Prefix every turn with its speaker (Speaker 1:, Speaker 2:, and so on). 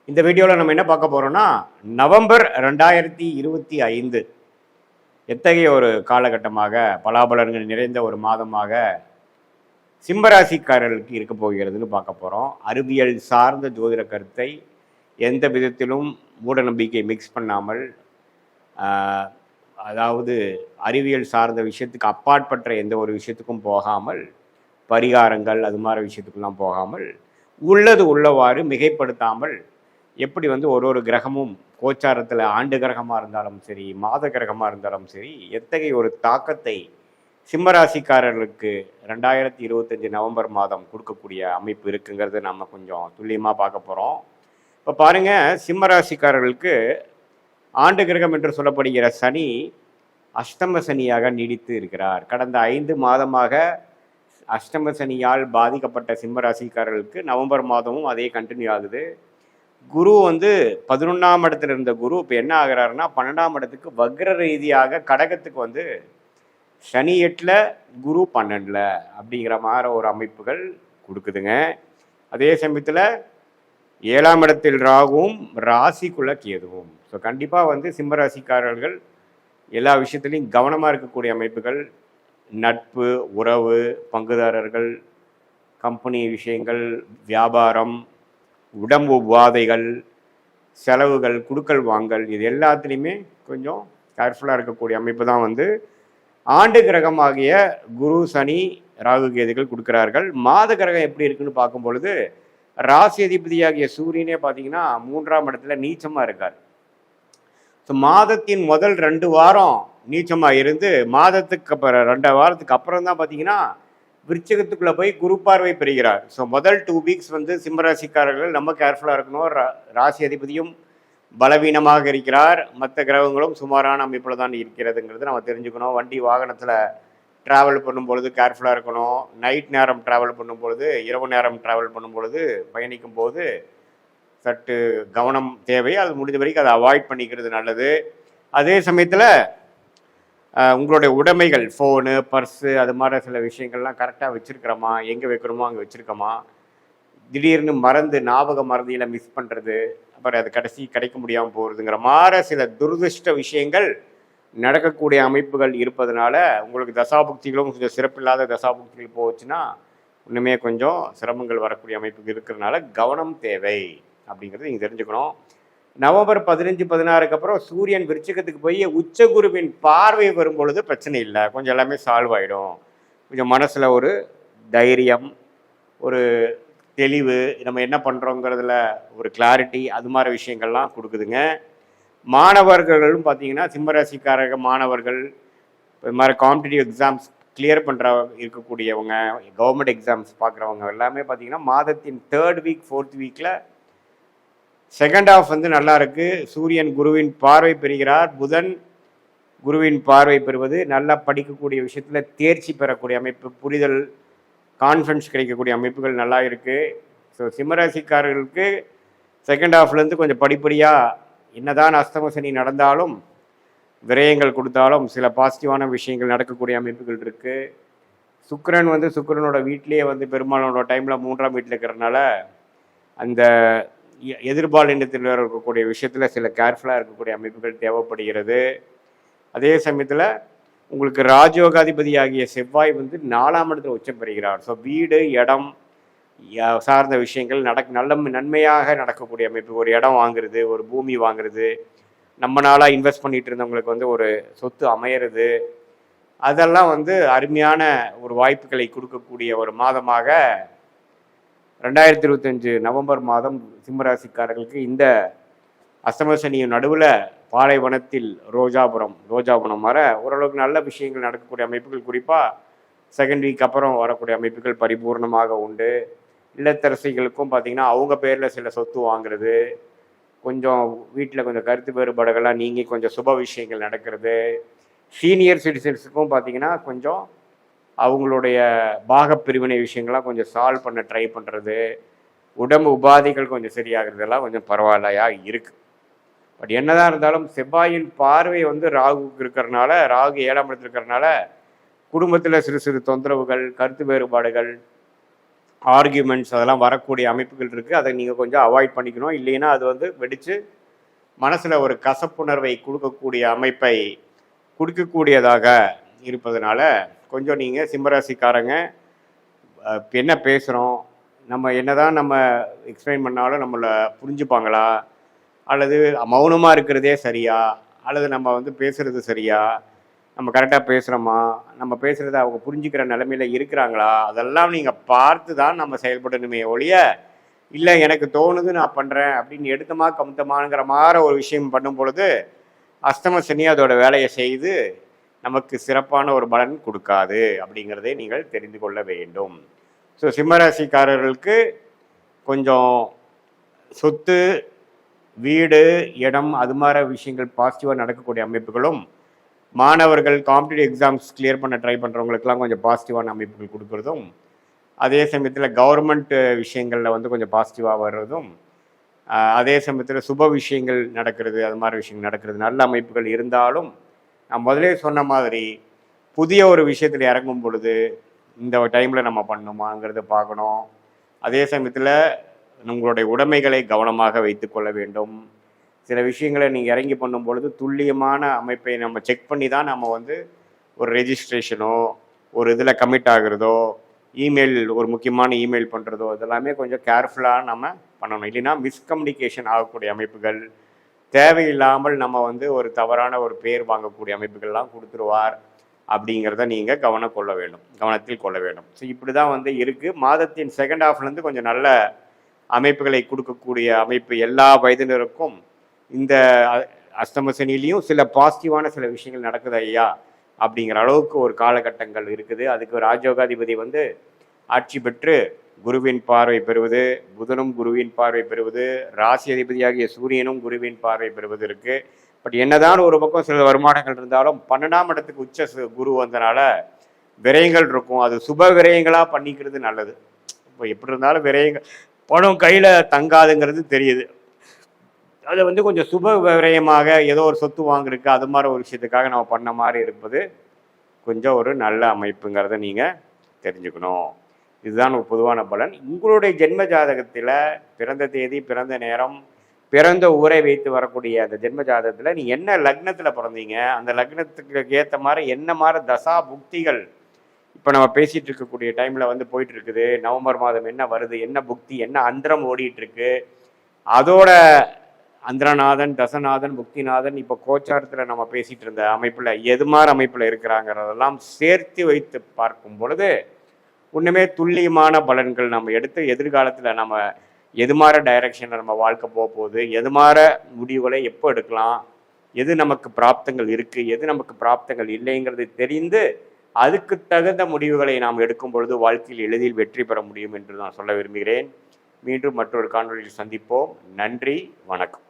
Speaker 1: இந்த வீடியோவில் நம்ம என்ன பார்க்க போகிறோம்னா நவம்பர் 2025 எத்தகைய ஒரு காலகட்டமாக பலாபலன்கள் நிறைந்த ஒரு மாதமாக சிம்மராசிக்காரர்களுக்கு இருக்க போகிறதுன்னு பார்க்க போகிறோம். அறிவியல் சார்ந்த ஜோதிட கருத்தை எந்த விதத்திலும் மூட நம்பிக்கை மிக்ஸ் பண்ணாமல், அதாவது அறிவியல் சார்ந்த விஷயத்துக்கு அப்பாற்பட்ட எந்த ஒரு விஷயத்துக்கும் போகாமல், பரிகாரங்கள் அது மாதிரி விஷயத்துக்கெல்லாம் போகாமல், உள்ளது உள்ளவாறு மிகைப்படுத்தாமல் எப்படி ஒரு ஒரு கிரகமும் கோச்சாரத்தில் ஆண்டு கிரகமாக இருந்தாலும் சரி, மாத கிரகமாக இருந்தாலும் சரி, எத்தகைய ஒரு தாக்கத்தை சிம்மராசிக்காரர்களுக்கு 2025 நவம்பர் மாதம் கொடுக்கக்கூடிய அமைப்பு இருக்குங்கிறது நம்ம கொஞ்சம் துல்லியமாக பார்க்க போகிறோம். இப்போ பாருங்கள், சிம்மராசிக்காரர்களுக்கு ஆண்டு கிரகம் என்று சொல்லப்படுகிற சனி அஷ்டம சனியாக நீடித்து இருக்கிறார். கடந்த 5 மாதமாக அஷ்டம சனியால் பாதிக்கப்பட்ட சிம்மராசிக்காரர்களுக்கு நவம்பர் மாதமும் அதே கண்டினியூ ஆகுது. குரு 11ஆம் இடத்துல இருந்த குரு இப்போ என்ன ஆகிறாருன்னா 12ஆம் இடத்துக்கு வக்ர ரீதியாக கடகத்துக்கு சனி 8ல் குரு 12ல் அப்படிங்கிற மாதிரி ஒரு அமைப்புகள் கொடுக்குதுங்க. அதே சமயத்தில் 7ஆம் இடத்தில் ராகுவும் ராசிக்குள்ள கேதுவும். ஸோ கண்டிப்பாக சிம்மராசிக்காரர்கள் எல்லா விஷயத்துலையும் கவனமாக இருக்கக்கூடிய அமைப்புகள், நட்பு, உறவு, பங்குதாரர்கள், கம்பெனி விஷயங்கள், வியாபாரம், உடம்பு உபாதைகள், செலவுகள், குடுக்கல் வாங்கல், இது எல்லாத்துலேயுமே கொஞ்சம் கேர்ஃபுல்லாக இருக்கக்கூடிய அமைப்பு தான் ஆண்டு கிரகமாகிய குரு, சனி, ராகு, கேதுகள் கொடுக்குறார்கள். மாத கிரகம் எப்படி இருக்குன்னு பார்க்கும் பொழுது ராசி அதிபதியாகிய சூரியனே பார்த்தீங்கன்னா 3ஆம் இடத்துல நீச்சமாக இருக்கார். ஸோ மாதத்தின் முதல் 2 வாரம் நீச்சமாக இருந்து மாதத்துக்கு அப்புறம் 2 வாரத்துக்கு அப்புறம் தான் பார்த்தீங்கன்னா விருச்சிகத்துக்குள்ளே போய் குரு பார்வை பெறுகிறார். ஸோ முதல் 2 வீக்ஸ் சிம்மராசிக்காரர்கள் நம்ம கேர்ஃபுல்லாக இருக்கணும். ராசி அதிபதியும் பலவீனமாக இருக்கிறார், மற்ற கிரகங்களும் சுமாரான அமைப்பில் தான் இருக்கிறதுங்கிறது நம்ம தெரிஞ்சுக்கணும். வண்டி வாகனத்தில் ட்ராவல் பண்ணும்பொழுது கேர்ஃபுல்லாக இருக்கணும். நைட் நேரம் ட்ராவல் பண்ணும்பொழுது, இரவு நேரம் ட்ராவல் பண்ணும்பொழுது, பயணிக்கும் போது சற்று கவனம் தேவை. அது முடிஞ்ச வரைக்கும் அதை அவாய்ட் பண்ணிக்கிறது நல்லது. அதே சமயத்தில் உங்களுடைய உடைமைகள், ஃபோனு, பர்ஸு, அது மாதிரி சில விஷயங்கள்லாம் கரெக்டாக வச்சுருக்கிறோமா, எங்கே வைக்கிறோமோ அங்கே வச்சுருக்கோமா, திடீர்னு மறந்து ஞாபக மறதியில் மிஸ் பண்ணுறது, அப்புறம் அது கடைசி கிடைக்க முடியாமல் போகிறதுங்கிற மாதிரி சில துரதிருஷ்ட விஷயங்கள் நடக்கக்கூடிய அமைப்புகள் இருப்பதனால உங்களுக்கு தசாபுக்திகளும் கொஞ்சம் சிறப்பில்லாத தசாபுக்திகள் போச்சுன்னா இன்னுமே கொஞ்சம் சிரமங்கள் வரக்கூடிய அமைப்புகள் இருக்கிறதுனால கவனம் தேவை அப்படிங்கிறது நீங்கள் தெரிஞ்சுக்கணும். நவம்பர் 15, 16க்கு அப்புறம் சூரியன் விருச்சிகத்துக்கு போய் உச்சகுருவின் பார்வை வரும் பொழுது பிரச்சனை இல்லை, கொஞ்சம் எல்லாமே சால்வ் ஆகிடும். கொஞ்சம் மனசில் ஒரு தைரியம், ஒரு தெளிவு, நம்ம என்ன பண்ணுறோங்கிறதுல ஒரு கிளாரிட்டி, அது மாதிரி விஷயங்கள்லாம் கொடுக்குதுங்க. மாணவர்களும் பார்த்தீங்கன்னா சிம்மராசிக்காரக மாணவர்கள் இது மாதிரி காம்படிட்டிவ் எக்ஸாம்ஸ் கிளியர் பண்ணுற இருக்கக்கூடியவங்க, கவர்மெண்ட் எக்ஸாம்ஸ் பார்க்குறவங்க எல்லாமே பார்த்தீங்கன்னா மாதத்தின் 3rd வீக் 4th வீக்கில் செகண்ட் ஹாஃப் நல்லா இருக்கு. சூரியன் குருவின் பார்வை பெறுகிறார். புதன் குருவின் பார்வை பெறுவது நல்லா படிக்கக்கூடிய விஷயத்தில் தேர்ச்சி பெறக்கூடிய அமைப்பு, புரிதல், கான்ஃபிடன்ஸ் கிடைக்கக்கூடிய அமைப்புகள் நல்லா இருக்குது. ஸோ சிம்மராசிக்காரர்களுக்கு செகண்ட் ஹாஃப்லேருந்து கொஞ்சம் படிப்படியாக என்னதான் அஸ்தம சனி நடந்தாலும், விரயங்கள் கொடுத்தாலும் சில பாசிட்டிவான விஷயங்கள் நடக்கக்கூடிய அமைப்புகள் இருக்குது. சுக்கிரன் சுக்கிரனோட வீட்டிலேயே பெரும்பாலானோட டைமில் 3ஆம் வீட்டில் இருக்கிறதுனால அந்த எதிர்பாலினத்தில் இருக்கக்கூடிய விஷயத்தில் சில கேர்ஃபுல்லாக இருக்கக்கூடிய அமைப்புகள் தேவைப்படுகிறது. அதே சமயத்தில் உங்களுக்கு ராஜயோகாதிபதி ஆகிய செவ்வாய் 4ஆம் இடத்துல உச்சம் பெறுகிறார். ஸோ வீடு, இடம் சார்ந்த விஷயங்கள் நன்மையாக நடக்கக்கூடிய அமைப்பு. ஒரு இடம் வாங்குறது, ஒரு பூமி வாங்குறது, நம்ம நாளாக இன்வெஸ்ட் பண்ணிட்டு இருந்தவங்களுக்கு ஒரு சொத்து அமையிறது, அதெல்லாம் அருமையான ஒரு வாய்ப்புகளை கொடுக்கக்கூடிய ஒரு மாதமாக 2025 நவம்பர் மாதம் சிம்மராசிக்காரர்களுக்கு இந்த அஸ்தமசனியின் நடுவில் பாலைவனத்தில் ரோஜாபுரம் வர ஓரளவுக்கு நல்ல விஷயங்கள் நடக்கக்கூடிய அமைப்புகள், குறிப்பாக செகண்ட் வீக் அப்புறம் வரக்கூடிய அமைப்புகள் பரிபூர்ணமாக உண்டு. இல்லத்தரசிகளுக்கும் பார்த்திங்கன்னா அவங்க பேரில் சில சொத்து வாங்குறது, கொஞ்சம் வீட்டில் கொஞ்சம் கருத்து வேறுபாடுகள்லாம் நீங்கி கொஞ்சம் சுப விஷயங்கள் நடக்கிறது. சீனியர் சிட்டிசன்ஸுக்கும் பார்த்திங்கன்னா கொஞ்சம் அவங்களுடைய பாகப்பிரிவினை விஷயங்கள்லாம் கொஞ்சம் சால்வ் பண்ண ட்ரை பண்ணுறது, உடம்பு உபாதைகள் கொஞ்சம் சரியாகிறதெல்லாம் கொஞ்சம் பரவாயில்லையா இருக்குது. பட் என்னதான் இருந்தாலும் செவ்வாயின் பார்வை ராகுக்கு இருக்கிறதுனால, ராகு 7ஆம் இடத்துல இருக்கிறதுனால குடும்பத்தில் சிறு சிறு தொந்தரவுகள், கருத்து வேறுபாடுகள், ஆர்கியூமெண்ட்ஸ் அதெல்லாம் வரக்கூடிய அமைப்புகள் இருக்குது. அதை நீங்கள் கொஞ்சம் அவாய்ட் பண்ணிக்கணும். இல்லைன்னா அது வந்து வெடித்து மனசில் ஒரு கசப்புணர்வை கொடுக்கக்கூடிய அமைப்பை கொடுக்கக்கூடியதாக இருப்பதனால கொஞ்சம் நீங்கள் சிம்மராசிக்காரங்க என்ன பேசுகிறோம், நம்ம என்னதான் நம்ம எக்ஸ்பிளைன் பண்ணாலும் நம்மளை புரிஞ்சுப்பாங்களா, அல்லது மௌனமாக இருக்கிறதே சரியா, அல்லது நம்ம வந்து பேசுகிறது சரியா, நம்ம கரெக்டாக பேசுகிறோமா, நம்ம பேசுகிறத அவங்க புரிஞ்சுக்கிற நிலைமையில் இருக்கிறாங்களா, அதெல்லாம் நீங்கள் பார்த்து தான் நம்ம செயல்படணுமே ஒழிய, இல்லை எனக்கு தோணுது நான் பண்ணுறேன் அப்படின்னு எடுத்தமா கமுத்தமாங்கிற மாதிரி ஒரு விஷயம் பண்ணும் பொழுது அஸ்தம சனி அதோட வேலையை செய்து நமக்கு சிறப்பான ஒரு பலன் கொடுக்காது அப்படிங்கிறதை நீங்கள் தெரிந்து கொள்ள வேண்டும். ஸோ சிம்மராசிக்காரர்களுக்கு கொஞ்சம் சொத்து, வீடு, இடம் அது மாதிரி விஷயங்கள் பாசிட்டிவாக நடக்கக்கூடிய அமைப்புகளும், மாணவர்கள் காம்படிட்டிவ் எக்ஸாம்ஸ் கிளியர் பண்ண ட்ரை பண்ணுறவங்களுக்கெல்லாம் கொஞ்சம் பாசிட்டிவான அமைப்புகள் கொடுக்குறதும், அதே சமயத்தில் கவர்மெண்ட் விஷயங்களில் வந்து கொஞ்சம் பாசிட்டிவாக வர்றதும், அதே சமயத்தில் சுப விஷயங்கள் நடக்கிறது, அது மாதிரி விஷயங்கள் நடக்கிறது, நல்ல அமைப்புகள் இருந்தாலும் நான் முதலே சொன்ன மாதிரி புதிய ஒரு விஷயத்தில் இறங்கும் பொழுது இந்த டைமில் நம்ம பண்ணணுமாங்கிறத பார்க்கணும். அதே சமயத்தில் உங்களுடைய உடைமைகளை கவனமாக வைத்து கொள்ள வேண்டும். சில விஷயங்களை நீங்கள் இறங்கி பண்ணும் பொழுது துல்லியமான அமைப்பை நம்ம செக் பண்ணி தான் நம்ம வந்து ஒரு ரெஜிஸ்ட்ரேஷனோ ஒரு இதில் கமிட் ஆகுறதோ, இமெயில் ஒரு முக்கியமான இமெயில் பண்ணுறதோ இதெல்லாமே கொஞ்சம் கேர்ஃபுல்லாக நம்ம பண்ணணும். இல்லைன்னா மிஸ்கம்யூனிகேஷன் ஆகக்கூடிய அமைப்புகள், தேவையில்லாமல் நம்ம வந்து ஒரு தவறான ஒரு பேர் வாங்கக்கூடிய அமைப்புகள்லாம் கொடுத்துருவார் அப்படிங்கிறத நீங்கள் கவனத்தில் கொள்ள வேண்டும். ஸோ இப்படி தான் வந்து இருக்குது. மாதத்தின் செகண்ட் ஹாஃப்லேருந்து கொஞ்சம் நல்ல அமைப்புகளை கொடுக்கக்கூடிய அமைப்பு எல்லா வயதினருக்கும் இந்த அஸ்தம சனிலையும் சில பாசிட்டிவான சில விஷயங்கள் நடக்குது ஐயா அப்படிங்கிற அளவுக்கு ஒரு காலகட்டங்கள் இருக்குது. அதுக்கு ராஜயோகாதிபதி வந்து ஆட்சி பெற்று குருவின் பார்வை பெறுவது, புதனும் குருவின் பார்வை பெறுவது, ராசி அதிபதியாகிய சூரியனும் குருவின் பார்வை பெறுவது இருக்குது. பட் என்னதான் ஒரு பக்கம் சில வருமானங்கள் இருந்தாலும் 12ஆம் இடத்துக்கு உச்ச குரு வந்தனால விரயங்கள் இருக்கும். அது சுப விரயங்களாக பண்ணிக்கிறது நல்லது. இப்போ எப்படி இருந்தாலும் விரயங்கள் பணம் கையில் தங்காதுங்கிறது தெரியுது. அதை வந்து கொஞ்சம் சுப விரயமாக ஏதோ ஒரு சொத்து வாங்குறதுக்கு அது மாதிரி ஒரு விஷயத்துக்காக நம்ம பண்ண மாதிரி இருப்பது கொஞ்சம் ஒரு நல்ல அமைப்புங்கிறத நீங்கள் தெரிஞ்சுக்கணும். இதுதான் ஒரு பொதுவான பலன். உங்களுடைய ஜென்ம ஜாதகத்தில் பிறந்த தேதி, பிறந்த நேரம், பிறந்த ஊரை வைத்து வரக்கூடிய அந்த ஜென்ம ஜாதகத்தில் நீங்கள் என்ன லக்னத்தில் பிறந்தீங்க, அந்த லக்னத்துக்கு ஏற்ற மாதிரி என்ன மாதிரி தசா புக்திகள் இப்போ நம்ம பேசிகிட்டு இருக்கக்கூடிய டைமில் வந்து போயிட்டு இருக்குது. நவம்பர் மாதம் என்ன வருது, என்ன புக்தி, என்ன அந்தரம் ஓடிட்டுருக்கு, அதோட அந்திரநாதன், தசநாதன், புக்திநாதன், இப்போ கோச்சாரத்தில் நம்ம பேசிகிட்டு இருந்த அமைப்பில் எது மாதிரி அமைப்பில் இருக்கிறாங்கிறதெல்லாம் சேர்த்து வைத்து பார்க்கும் பொழுது ஒன்றுமே துல்லியமான பலன்கள் நம்ம எடுத்து எதிர்காலத்தில் நம்ம எது மாதிரி டைரக்ஷனில் நம்ம வாழ்க்கை போகுது, எது மாதிரி முடிவுகளை எப்போ எடுக்கலாம், எது நமக்கு பிராப்தங்கள் இருக்குது, எது நமக்கு பிராப்தங்கள் இல்லைங்கிறது தெரிந்து அதுக்கு தகுந்த முடிவுகளை நாம் எடுக்கும் பொழுது வாழ்க்கையில் எளிதில் வெற்றி பெற முடியும் என்று நான் சொல்ல விரும்புகிறேன். மீண்டும் மற்றொரு காணொலியில் சந்திப்போம். நன்றி, வணக்கம்.